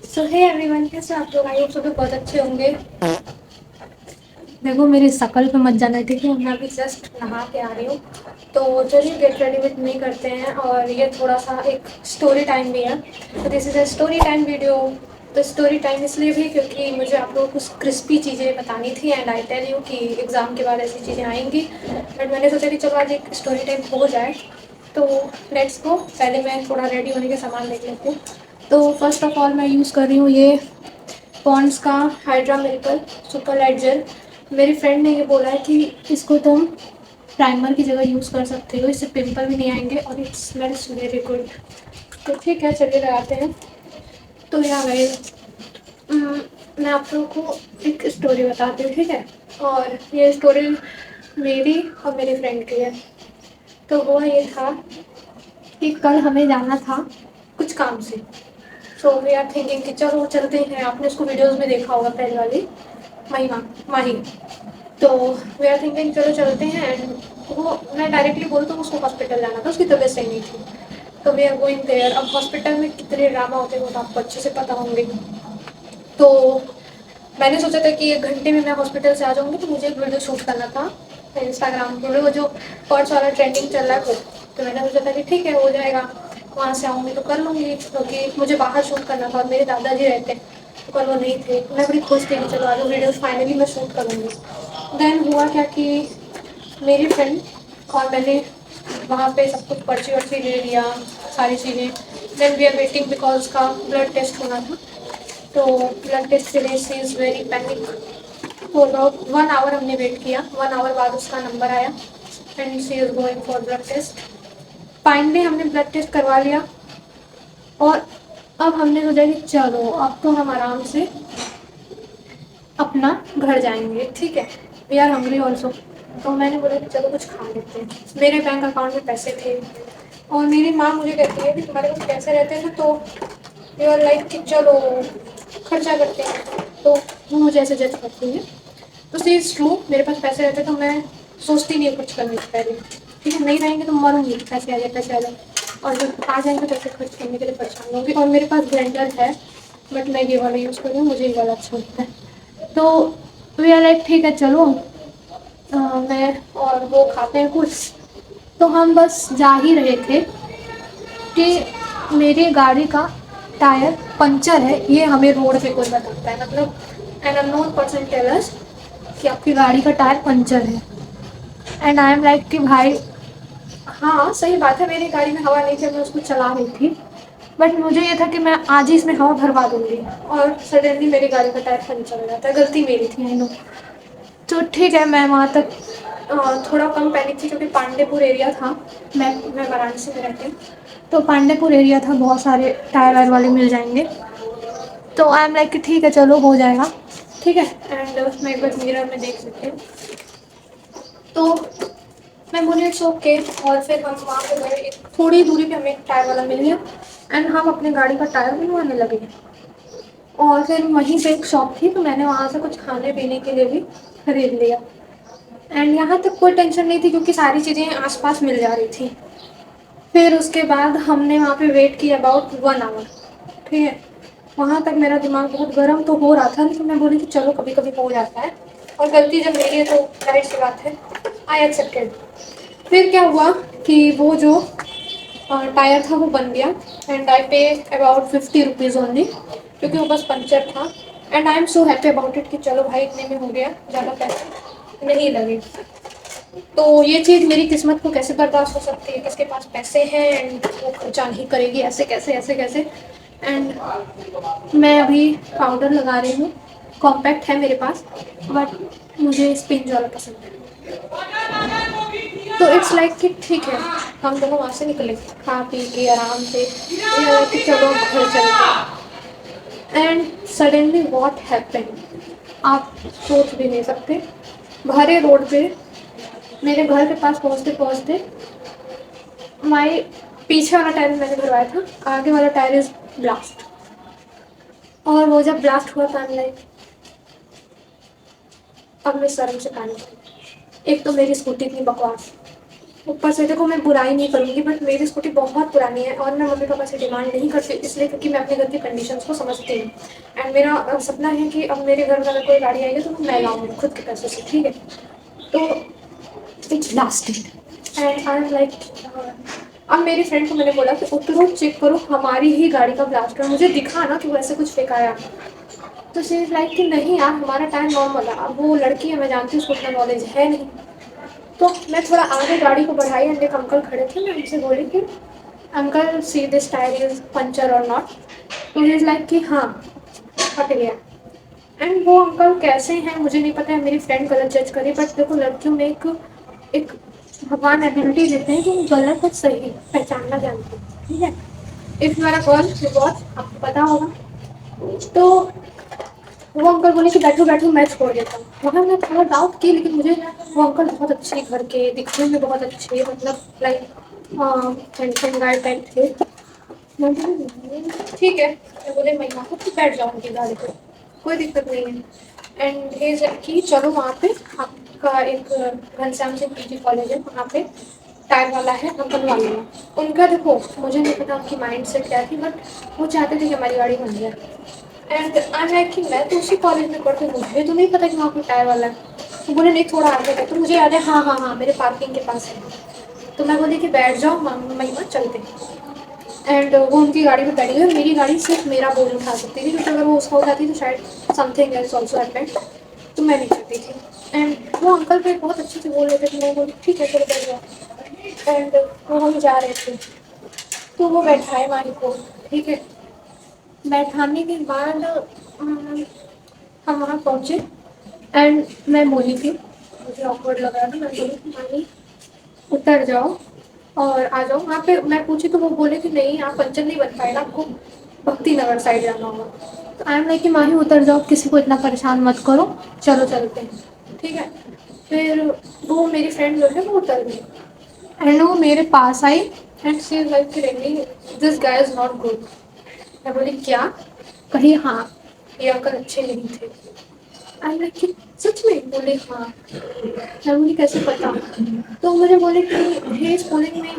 सो hey everyone, कैसे आप लोग? आई होप सब लोग बहुत अच्छे होंगे। देखो मेरी शक्ल पे मत जाना, ठीक है? मैं अभी जस्ट नहा के आ रही हूँ। तो चलिए गेट रेडी विथ मी करते हैं। और ये थोड़ा सा एक स्टोरी टाइम भी है। तो this is a story time video. तो स्टोरी टाइम इसलिए भी क्योंकि मुझे आप लोगों को कुछ क्रिस्पी चीज़ें बतानी थी, एंड आई टेल यू कि एग्ज़ाम के बाद ऐसी चीज़ें आएंगी। बट मैंने सोचा कि चलो आज एक स्टोरी टाइम हो जाए। तो लेट्स गो। पहले मैं थोड़ा रेडी होने के सामान देख लेती हूँ। तो फर्स्ट ऑफ ऑल मैं यूज़ कर रही हूँ ये पॉन्ड्स का हाइड्रा मिल्कर सुपर लाइट जेल। मेरी फ्रेंड ने ये बोला है कि इसको तुम प्राइमर की जगह यूज़ कर सकते हो, इससे पिंपल भी नहीं आएंगे और इट स्मेल्स वेरी गुड। तो ठीक है, चलिए लगाते हैं। तो यहाँ गए। मैं आप लोगों को एक स्टोरी बताती हूँ, ठीक है? और ये स्टोरी मेरी और मेरी फ्रेंड की है। तो वो ये था कि कल हमें जाना था कुछ काम से। सो वी आर थिंकिंग कि चलो चलते हैं। आपने उसको वीडियोस में देखा होगा, पहले वाली महिमा माही। तो वी आर थिंकिंग चलो चलते हैं। एंड वो मैं डायरेक्टली बोलूँ तो उसको हॉस्पिटल जाना था, उसकी तबीयत सही नहीं थी। तो वी आर गोइंग देयर। अब हॉस्पिटल में कितने ड्रामा होते हैं वो तो आपको अच्छे से पता होंगे। तो मैंने सोचा था कि 1 घंटे में मैं हॉस्पिटल से आ जाऊँगी, तो मुझे एक वीडियो शूट करना था इंस्टाग्राम पर, वो जो पर्स वाला ट्रेंडिंग चल रहा है वो। तो मैंने सोचा था कि ठीक है, हो जाएगा। वहाँ से आऊँगी तो कर लूँगी, क्योंकि मुझे बाहर शूट करना था और मेरे दादाजी रहते हैं। तो कल वो नहीं थे। मैं बड़ी खुश थी कि चलो आज वीडियो फाइनली मैं शूट करूँगी। देन हुआ क्या कि मेरी फ्रेंड और मैंने वहाँ पे सब कुछ पर्ची वर्ची ले लिया, सारी चीज़ें। Then we are waiting because का ब्लड टेस्ट होना था। तो ब्लड टेस्ट के लिए शी इज़ वेरी पैनिक। तो अबाउट 1 आवर हमने वेट किया। 1 आवर बाद उसका नंबर आया and she is going for blood test. Finally हमने ब्लड टेस्ट करवा लिया। और अब हमने सोचा कि चलो अब तो हम आराम से अपना घर जाएंगे, ठीक है? We are hungry also. तो मैंने बोला कि चलो कुछ खा लेते हैं। मेरे बैंक अकाउंट में पैसे थे। और मेरी माँ मुझे कहती है कि तुम्हारे पास पैसे रहते हैं ना, तो यू आर लाइक कि चलो खर्चा करते हैं। तो वो मुझे ऐसे जज करती है। तो सी इज़ ट्रू, मेरे पास पैसे रहते तो मैं सोचती नहीं कुछ करने से पहले। ठीक है, नहीं रहेंगे तो मरूंगी, पैसे आ जाए पैसे आ जाए। और जब आ जाएंगे तो पैसे खर्च करने के लिए परेशान होंगी। और मेरे पास ब्लेंडर है, बट मैं ये वाला यूज़ कर रही हूँ, मुझे ये वाला अच्छा लगता है। तो वी आर लाइक ठीक है चलो। मैं और वो खाते हैं कुछ। तो हम बस जा ही रहे थे कि मेरी गाड़ी का टायर पंचर है, ये हमें रोड पे कोई बताता है। मतलब an unknown person tell us कि आपकी गाड़ी का टायर पंचर है। एंड आई एम लाइक कि भाई हाँ सही बात है, मेरी गाड़ी में हवा नहीं थी, मैं उसको चला रही थी। बट मुझे ये था कि मैं आज ही इसमें हवा भरवा दूंगी। और सडनली मेरी गाड़ी का टायर पंचर हो जाता है। गलती मेरी थी, आई नो। तो ठीक है, मैं वहाँ तक थोड़ा कम पैनिक थी क्योंकि पांडेपुर एरिया था। मैं वाराणसी में रहती हूँ। तो पांडेपुर एरिया था, बहुत सारे टायर वायर वाले मिल जाएंगे। तो आई एम लाइक कि ठीक है चलो हो जाएगा, ठीक है। एंड मैं एक बार मिरर में देख सकती हूँ। तो मैं बोली इट्स ओके। और फिर हम वहाँ पे गए, एक थोड़ी दूरी पे हमें एक टायर वाला मिल गया। एंड हम अपने गाड़ी का टायर बनवाने लगे। और फिर वहीं पे एक शॉप थी, तो मैंने वहाँ से कुछ खाने पीने के लिए भी खरीद लिया। एंड यहाँ तक कोई टेंशन नहीं थी क्योंकि सारी चीज़ें आसपास मिल जा रही थी। फिर उसके बाद हमने वहाँ पे वेट किया अबाउट 1 आवर, ठीक है। वहाँ तक मेरा दिमाग बहुत गर्म तो हो रहा था, लेकिन मैं बोली कि चलो कभी कभी हो जाता है। और गलती जब मेरी है तो जाहिर सी बात है, आई एक्सेप्टेड। फिर क्या हुआ कि वो जो टायर था वो बन गया। एंड आई पे अबाउट 50 रुपीज़ ओनली, क्योंकि वो बस पंचर था। And I am so happy about it कि चलो भाई इतने में हो गया, ज़्यादा पैसे नहीं लगे। तो ये चीज़ मेरी किस्मत को कैसे बर्दाश्त हो सकती है, किसके पास पैसे हैं एंड वो खर्चा नहीं करेगी, ऐसे कैसे ऐसे कैसे। एंड मैं अभी पाउडर लगा रही हूँ, कॉम्पैक्ट है मेरे पास, बट मुझे स्पिंज वाला पसंद है। तो इट्स लाइक कि ठीक है, हम दोनों वहाँ से निकले खा पी के आराम से। ये लगा कि चलो घर चलते। एंड सडनली वॉट हैपन, आप सोच भी नहीं सकते। भरे रोड पे मेरे घर के पास पहुँचते पहुँचते माई पीछे वाला टायर मैंने भरवाया था, आगे वाला टायर इज ब्लास्ट। और वो जब ब्लास्ट हुआ था लाइक, अब मैं शर्म से कान। एक तो मेरी स्कूटी इतनी बकवास, ऊपर से देखो मैं बुराई नहीं करूँगी बट मेरी स्कूटी बहुत पुरानी है और मैं मम्मी पापा से डिमांड नहीं करती इसलिए क्योंकि मैं अपने घर की कंडीशंस को समझती हूँ। एंड मेरा सपना है कि अब मेरे घर में अगर कोई गाड़ी आएगी तो मैं लाऊंगी खुद के पैसों से, ठीक है। तो it's lasting and I am like, अब मेरी फ्रेंड को मैंने बोला कि उतरो चेक करो हमारी ही गाड़ी का ब्लास्ट है, मुझे दिखा ना कि वैसे कुछ फेंकाया। तो शी इज़ लाइक कि नहीं यार हमारा टायर नॉर्मल है। अब वो लड़की है, मैं जानती हूँ उसको उतना नॉलेज है नहीं। तो मैं थोड़ा आगे गाड़ी को बढ़ाई एंड एक अंकल खड़े थे, मैं उनसे बोली कि uncle see this tyre is puncture और नॉट। तो ही इज़ लाइक कि हाँ फट गया। एंड वो अंकल कैसे हैं मुझे नहीं पता है, मेरी फ्रेंड गलत जज करी बट देखो लड़कियों में एक एक भगवान एबिलिटी देते हैं कि वो गलत और सही पहचानना जानते हैं, ठीक है। इफ मेरा कॉल बहुत आपको पता होगा। तो वो अंकल बोले कि बैठो बैठो मैं छोड़ देता हूँ। मगर मैं थोड़ा डाउट की लेकिन मुझे वो अंकल बहुत अच्छे घर के, दिखने में बहुत अच्छे, मतलब लाइक हैंडसम गाय टाइप थे। मैं बोली, ठीक है। मैं बोले मैं यहाँ पर बैठ जाऊँगी गाड़ी पे, कोई दिक्कत नहीं है। एंड ये कि चलो वहाँ पे आपका एक घनश्याम सिंह पीजी कॉलेज है, वहाँ पे टायर वाला है, हम बनवा लेना। उनका देखो मुझे नहीं पता उनकी माइंड से क्या थी बट वो चाहते थे कि हमारी गाड़ी बन जाए। एंड आई एम लाइक कि मैं तो उसी कॉलेज में पढ़ती हूँ, मुझे तो नहीं पता कि वहाँ पे टायर वाला है। तो बोले नहीं थोड़ा आगे है, तो मुझे याद है हाँ हाँ हाँ मेरे पार्किंग के पास है। तो मैं बोली कि बैठ जाओ महिमा चलते। एंड वो उनकी गाड़ी में बैठ गई, मेरी गाड़ी सिर्फ मेरा बोझ उठा सकती थी क्योंकि अगर वो उसका उठाती तो शायद समथिंग एल्स ऑल्सो हैपेंड, तो मैं नहीं करती थी। एंड वो अंकल फिर बहुत अच्छे से बोल रहे थे कि मैं बोली ठीक है चलो बैठ जाओ। एंड वो हम जा रहे थे तो वो बैठाए हमारी को, ठीक है। बैठाने के बाद हम वहाँ पहुँचे एंड मैं बोली थी, मुझे ऑकवर्ड लग रहा था, मैं बोली थी मानी उतर जाओ और आ जाओ। वहाँ पे मैं पूछी तो वो बोले कि नहीं आप पंचर नहीं बन पाएगा, आपको भक्ति नगर साइड जाना होगा। तो आई एम लाइक कि माही उतर जाओ, किसी को इतना परेशान मत करो, चलो चलते हैं, ठीक है। फिर वो मेरी फ्रेंड जो है वो उतर गई एंड वो मेरे पास आई and she is like this guy is not good. मैं बोली क्या, कही हाँ ये अंकल अच्छे नहीं थे। आई लाइक कि सच में, बोले हाँ। मैं बोली कैसे पता। तो मुझे बोले कि he is pulling me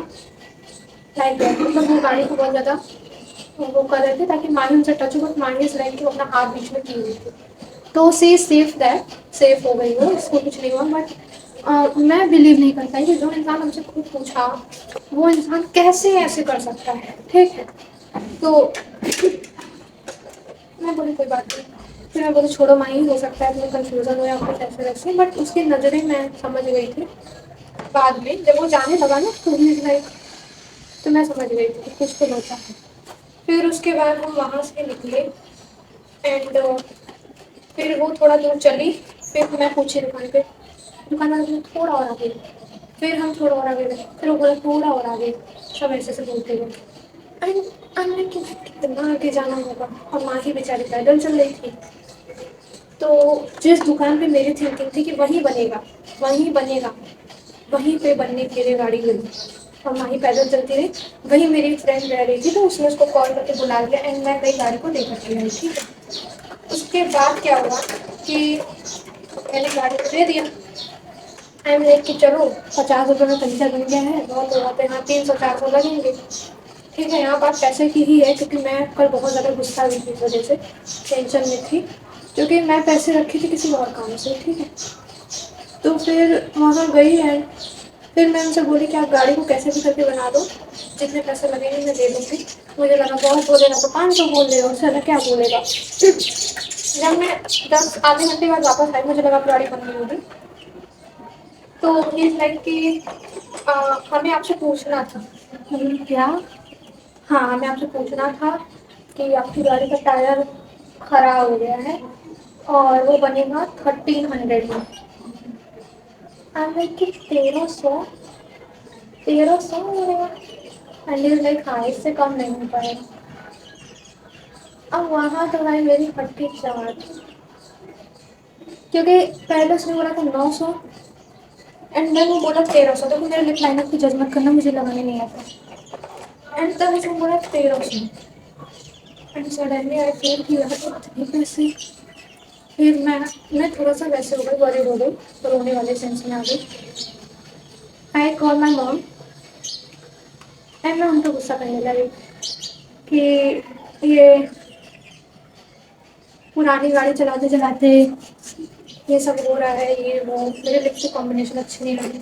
like that, मतलब वो गाड़ी को बहुत ज़्यादा वो कर रहे थे ताकि माही उनसे टच हो बट माही इज लाइक कि वो अपना हाथ बीच में की हुई थी। तो सी सेफ दैट, सेफ हो गई वो, इसको कुछ नहीं हुआ। बट मैं बिलीव नहीं कर पाई कि जो इंसान हमसे खुद पूछा वो इंसान कैसे ऐसे कर सकता है, ठीक है। तो मैं बोली कोई बात नहीं। फिर मैं बोली छोड़ो माही, हो सकता है तुम्हें कन्फ्यूज़न हो या कुछ ऐसे वैसे, बट उसकी नज़रें मैं समझ गई थी। बाद में जब वो जाने लगा ना तो ही लाइक, तो मैं समझ गई थी कि कुछ तो होता है। फिर उसके बाद हम वहाँ से निकले एंड फिर वो थोड़ा दूर चली। फिर मैं पूछी दुकान पे, दुकानदार बोले थोड़ा और आगे। फिर हम थोड़ा और आगे गए, फिर वो बोला थोड़ा और आगे, सब ऐसे से बोलते गए। एंड हमने कितना आगे जाना होगा और माँ ही बेचारी पैदल चल रही थी। तो जिस दुकान पे मेरी थिंकिंग थी कि वहीं बनेगा, वहीं बनेगा, वहीं पे बनने के लिए गाड़ी गई और वहीं पैदल चलती रही। वहीं मेरी फ्रेंड रह रही थी तो उसने उसको कॉल करके बुला लिया एंड मैं गई गाड़ी को लेकर के आई, ठीक है। उसके बाद क्या हुआ कि मैंने गाड़ी को दे दिया। आई एम लाइक कि चलो 50 रुपये में पंचर बन गया है, बहुत लोग आते हैं, हाँ 300-400 लगेंगे, ठीक है। यहाँ बात पैसे की ही है क्योंकि मैं कल बहुत ज़्यादा गुस्सा हुई थी इस वजह से, टेंशन में थी क्योंकि मैं पैसे रखी थी किसी और काम से, ठीक है। तो फिर वहाँ गई एंड फिर मैं उनसे बोली कि आप गाड़ी को कैसे भी करके बना दो, जितने पैसे लगेंगे मैं दे दूँगी। मुझे लगा बहुत बोलेगा तो 500 बोल देगा, उससे ज़्यादा क्या बोलेगा। जब मैं 10 आधे घंटे बाद वापस आई मुझे लगा गाड़ी बन गई होगी। तो इस लाइक कि हमें आपसे पूछना था। क्या, हाँ हमें आपसे पूछना था कि आपकी गाड़ी का टायर खराब हो गया है और वो बनेगा 1300 में। लाइक कि 1300 बनेगा। एंड लाइक हाँ इससे कम नहीं हो पाएगा। अब वहाँ तो भाई मेरी फटती चाट, क्योंकि पहले उसने बोला था 900 एंड देन वो बोला 1300। देखो मेरे लिप लाइनर की जजमेंट करना मुझे लगाने नहीं आता। एंड तब उसने बोला 1300 एंड सडनली आई फील कि यार इतने पैसे। फिर मैं थोड़ा सा वैसे हो गई, वरीड हो गई, रोने वाले सेंस में आ गई। I call my mom and मैं उनको गुस्सा करने लगी कि ये पुरानी गाड़ी चलाते चलाते ये सब हो रहा है, ये वो मेरे लिपस्टिक कॉम्बिनेशन अच्छी नहीं लगी।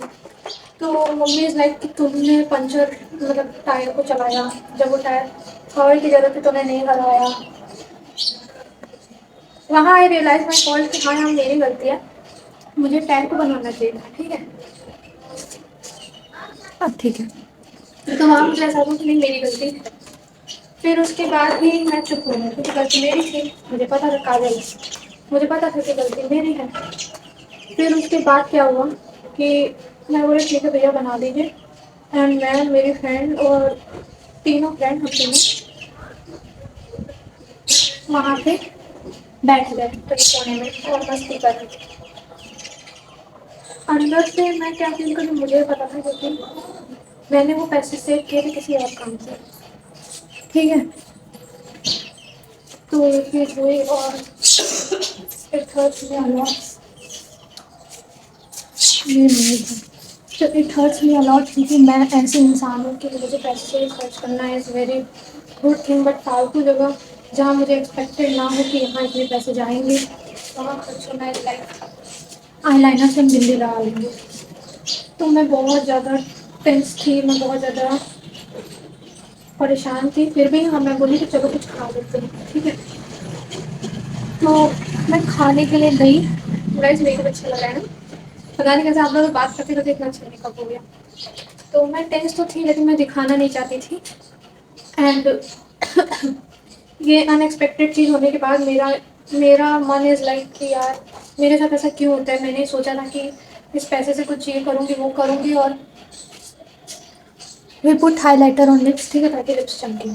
तो मम्मी इज़ लाइक कि तुमने पंचर मतलब टायर को चलाया, जब वो टायर ऑयल की जरूरत थी तुमने नहीं लगाया। वहाँ आई रियलाइज माई फॉल्ट कि हाँ यहाँ मेरी गलती है, मुझे टायर को बनवाना चाहिए था। ठीक है, अब ठीक है। तो वहाँ मुझे ऐसा हुआ कि नहीं मेरी गलती है। फिर उसके बाद भी मैं चुप हो गई क्योंकि गलती मेरी थी, मुझे पता था काजल, मुझे पता था कि गलती मेरी है। फिर उसके बाद क्या हुआ कि मैं बोले ठीक है भैया बना दीजिए, एंड मैं मेरी फ्रेंड और तीनों फ्रेंड हम तीनों वहाँ पे बैठ गए कहीं कोने में और मस्ती कर रहे थे। अंदर से मैं क्या फील करूँ मुझे पता था, क्योंकि मैंने वो पैसे सेव किए थे किसी और काम से। ठीक है, तो ये चीज़ हुई और इट हर्ट्स मी अलॉट। ये नहीं था, तो इट हर्ट्स मी अलॉट क्योंकि मैं ऐसे इंसान हूँ कि मुझे पैसे खर्च करना is very good thing, but फालतू जगह जहाँ मुझे एक्सपेक्टेड ना हो कि यहाँ इतने पैसे जाएंगे वहाँ खर्च होना इज़ लाइक आई लाइनर से हम दिल्ली लगा लेंगे। तो मैं बहुत ज़्यादा टेंस थी, मैं बहुत ज़्यादा परेशान थी। फिर भी हाँ मैं बोली कि चलो कुछ खा लेते हैं। ठीक है, तो मैं खाने के लिए गई। गाइस मेकअप अच्छा लगा है ना, पता नहीं कैसे आप लोग बात करते करते इतना अच्छा मेकअप हो गया। तो मैं टेंस तो थी लेकिन मैं दिखाना नहीं चाहती थी। एंड ये अनएक्सपेक्टेड चीज़ होने के बाद मेरा मेरा मन इज़ लाइक कि यार मेरे साथ ऐसा क्यों होता है। मैंने सोचा था कि इस पैसे से कुछ ये करूँगी वो करूँगी और we put highlighter on lips, ठीक है, ताकि लिप्स चमके।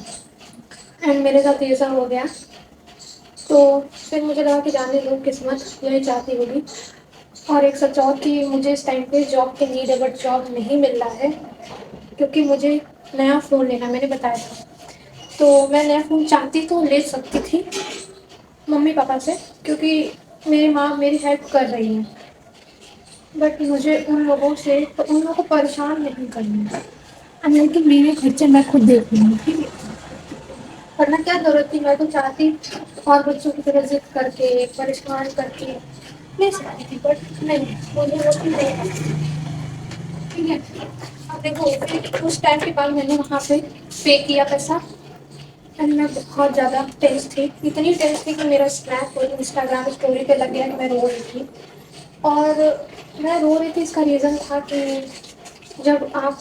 एंड मेरे साथ ये सब हो गया। तो फिर मुझे लगा कि जाने दो, किस्मत यही चाहती होगी। और एक सच और कि मुझे इस टाइम पे जॉब की नीड है, बट जॉब नहीं मिल रहा है क्योंकि मुझे नया फ़ोन लेना, मैंने बताया था। तो मैं नया फ़ोन चाहती तो ले सकती थी मम्मी पापा से, क्योंकि मेरी माँ मेरी हेल्प कर रही है, बट मुझे उन लोगों से तो उन लोगों को परेशान नहीं करना है, लेकिन मेरे खर्चे मैं खुद देख लूँगी। ठीक है, वरना क्या ज़रूरत थी, मैं तो चाहती और बच्चों की तरह जिद करके परेशान करके ले सकती थी, बट नहीं, मुझे वो चीज़ नहीं करनी। ठीक है, अब देखो फिर उस टाइम के बाद मैंने वहाँ पे पे किया पैसा। एंड मैं बहुत ज़्यादा टेंस थी, इतनी टेंस थी कि मेरा स्नैप और इंस्टाग्राम स्टोरी पे लग गया कि मैं रो रही थी। और मैं रो रही थी इसका रीज़न था कि जब आप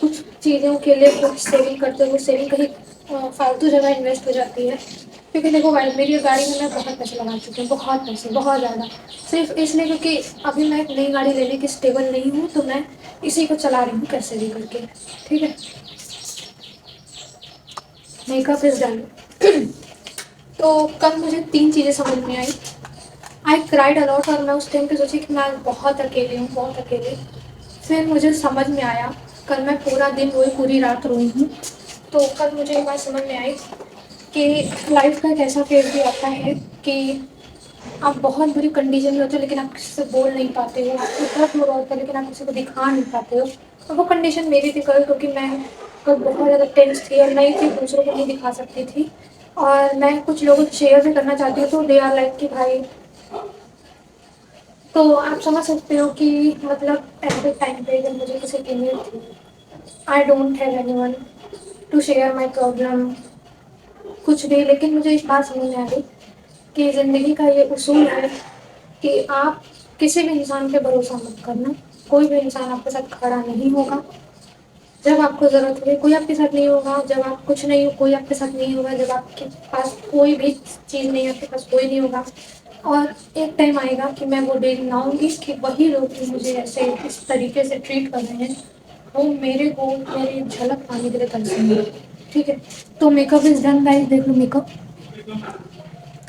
कुछ चीज़ों के लिए कुछ सेविंग करते हो, वो सेविंग कहीं फालतू जगह इन्वेस्ट हो जाती है। क्योंकि देखो भाई मेरी गाड़ी में मैं बहुत पैसे लगा चुकी हूँ, बहुत पैसे, बहुत ज़्यादा, सिर्फ इसलिए क्योंकि अभी मैं एक नई गाड़ी लेने की स्टेबल नहीं हूँ, तो मैं इसी को चला रही हूँ कैसे भी करके। ठीक है, मेकअप इज़ डन। तो कल मुझे 3 चीज़ें समझ में आई। आई क्राइड अलॉट और मैं उस टाइम पे सोची कि मैं बहुत अकेली हूँ, बहुत अकेली। फिर मुझे समझ में आया, कल मैं पूरा दिन रोई, पूरी रात रोई हूँ। तो कल मुझे ये बात समझ में आई कि लाइफ का एक ऐसा फेज भी आता है कि आप बहुत बुरी कंडीशन में होते हो लेकिन आप किसी से बोल नहीं पाते हो, आपको दर्द हो रहा होता है लेकिन आप किसी को दिखा नहीं पाते हो। तो वो कंडीशन मेरी थी कल, क्योंकि मैं कल बहुत ज़्यादा टेंस थी और नई थी, दूसरों को नहीं दिखा सकती थी। और मैं कुछ लोगों को शेयर भी करना चाहती हूँ, तो दे आर लाइक कि भाई, तो आप समझ सकते हो कि मतलब ऐसे टाइम पे जब मुझे किसी की नीड थी, I don't have anyone to share my problem, कुछ भी। लेकिन मुझे इस बात समझ में आ गई कि ज़िंदगी का ये उसूल है कि आप किसी भी इंसान पे भरोसा मत करना। कोई भी इंसान आपके साथ खड़ा नहीं होगा जब आपको ज़रूरत होगी, कोई आपके साथ नहीं होगा जब आप कुछ नहीं हो, कोई आपके साथ नहीं होगा जब आपके पास कोई भी चीज़ नहीं है, आपके पास कोई नहीं होगा। और एक टाइम आएगा कि मैं वो डे लाऊंगी कि वही लोग जो मुझे ऐसे इस तरीके से ट्रीट कर रहे हैं, वो मेरे को मेरी झलक पाने के लिए तरसेंगे। ठीक है, तो मेकअप इज़ डन गाइस, देख लो मेकअप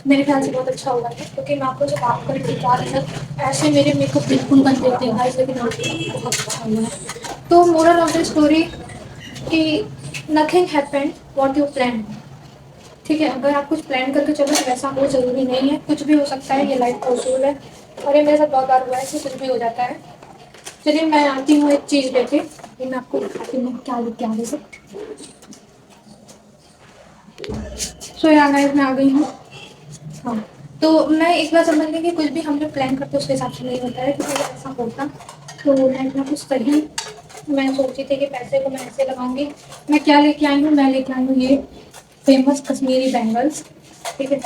मेरे ख्याल से बहुत अच्छा हुआ है, क्योंकि मैं आपको जो बात कर रही थी 4 मिनट ऐसे मेरे मेकअप बिल्कुल बन देते हैं गाइस, लेकिन आपको बहुत अच्छा हुआ है। तो मोरल ऑफ द स्टोरी कि nothing happened what you plan. ठीक है, अगर आप कुछ प्लान करके चलो तो वैसा हो ज़रूरी नहीं है, कुछ भी हो सकता है, ये लाइफ का उसूल है। और ये मेरे साथ बहुत बार हुआ है कि कुछ भी हो जाता है। चलिए मैं आती हूँ एक चीज़ लेके, ये मैं आपको दिखाती हूँ क्या लेके आ रही हूँ। सो यार गाइस मैं आ गई हूँ। हाँ, तो मैं एक बार समझ गई कि कुछ भी हम लोग प्लान करते उसके हिसाब से नहीं होता है, क्योंकि अगर ऐसा होता तो मैं इतना कुछ करी। मैं सोची थी कि पैसे को मैं ऐसे लगाऊंगी। मैं क्या लेके आई हूँ, मैं लेके आई हूँ ये फेमस कश्मीरी बैंगल्स। ठीक है,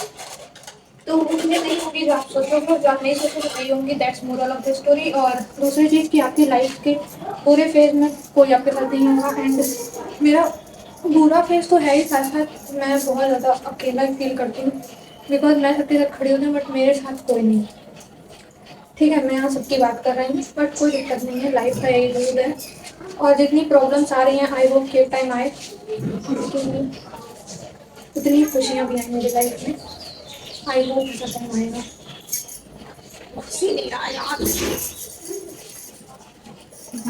तो उतने नहीं होंगी जो आप सोचोगे, जो आप नहीं सोचोगे वही होंगी। That's moral of the story. और दूसरी चीज़ कि आपकी लाइफ के पूरे फेज में कोई आपके साथ नहीं होगा। एंड मेरा बुरा फेज तो है ही, साथ साथ मैं बहुत ज़्यादा अकेला फील करती हूँ, बिकॉज मैं सबके साथ खड़ी होती हूँ बट मेरे साथ कोई नहीं। ठीक है, मैं यहाँ सबकी बात कर रही हूँ बट कोई दिक्कत नहीं है, लाइफ का यही रूल है। और जितनी प्रॉब्लम्स आ रही हैं आई होप के टाइम आए, लेकिन उतनी खुशियाँ भी आई मेरी लाइफ में। आई होप ऐसा टाइम आएगा। खुशी नहीं रहा यार।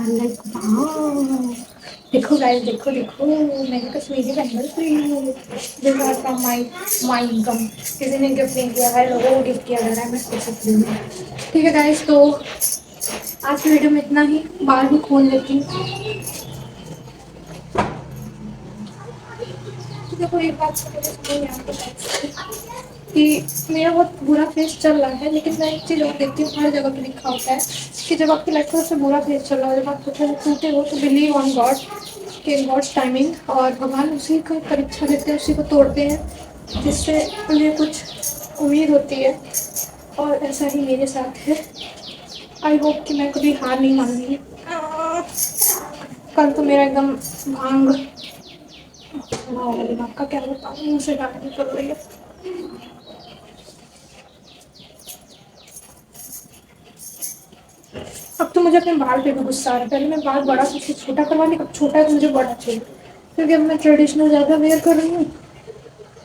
लाइक वाओ, देखो गाइस, देखो देखो, मैंने कश्मीरी बैंगल्स ली हूँ। This are from my income. किसी ने गिफ्ट नहीं किया है, लोगों को गिफ्ट किया जा रहा है, मैं खुद से हूँ। ठीक है गाइस, तो आज की वीडियो में इतना ही। बाल भी खोल लेती हूँ। तो देखो एक बात तो मुझे समझ में आता है कि मेरा बहुत बुरा फेस चल रहा है, लेकिन मैं एक चीज़ और देखती हूँ, हर जगह पे लिखा होता है कि जब आपकी लाइफ का सबसे बुरा फेस चल रहा है, जब आप सबसे टूटे हो, तो बिलीव ऑन गॉड कि गॉड्स टाइमिंग, और भगवान उसी को परीक्षा देते हैं, उसी को तोड़ते हैं जिससे उन्हें कुछ उम्मीद होती है। और ऐसा ही मेरे साथ है। आई होप कि मैं कभी हार नहीं मानूंगी। कल तो मेरा एकदम भांग दिमाग का क्या बताऊँ, मुँह से गाली निकल रही है। अब तो मुझे अपने बाल पे भी गुस्सा आ रहा है। पहले मैं बाल बड़ा से छोटा करवा ली, अब छोटा है तो मुझे बड़ा चाहिए, क्योंकि अब मैं ट्रेडिशनल ज़्यादा वेयर कर रही हूँ,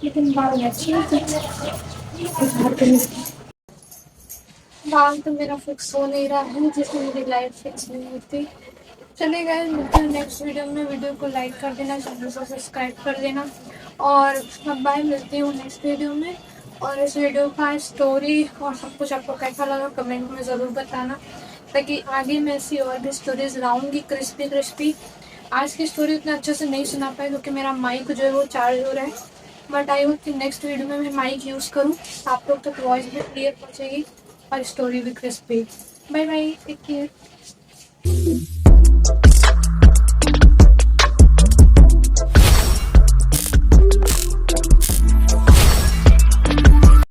लेकिन बाल में अच्छी है तो बाल करनी। बाल तो मेरा फिक्स हो नहीं रहा है, जिसमें मेरी लाइफ फिक्स नहीं होती। चलिए गाइस, मिलते हैं नेक्स्ट वीडियो में। वीडियो को लाइक कर देना, चैनल को सब्सक्राइब कर देना, और अब बाय, मिलती हूँ नेक्स्ट वीडियो में। और इस वीडियो का स्टोरी और सब कुछ आपको कैसा लगा कमेंट में ज़रूर बताना, ताकि आगे मैं ऐसी और भी स्टोरीज लाऊंगी क्रिस्पी क्रिस्पी। आज की स्टोरी उतना अच्छे से नहीं सुना पाई क्योंकि मेरा माइक जो है वो चार्ज हो रहा है, बट आई होप कि नेक्स्ट वीडियो में मैं माइक यूज़ करूँ, आप लोग तक वॉइस भी क्लियर पहुँचेगी और स्टोरी भी crispy. Bye bye, take care.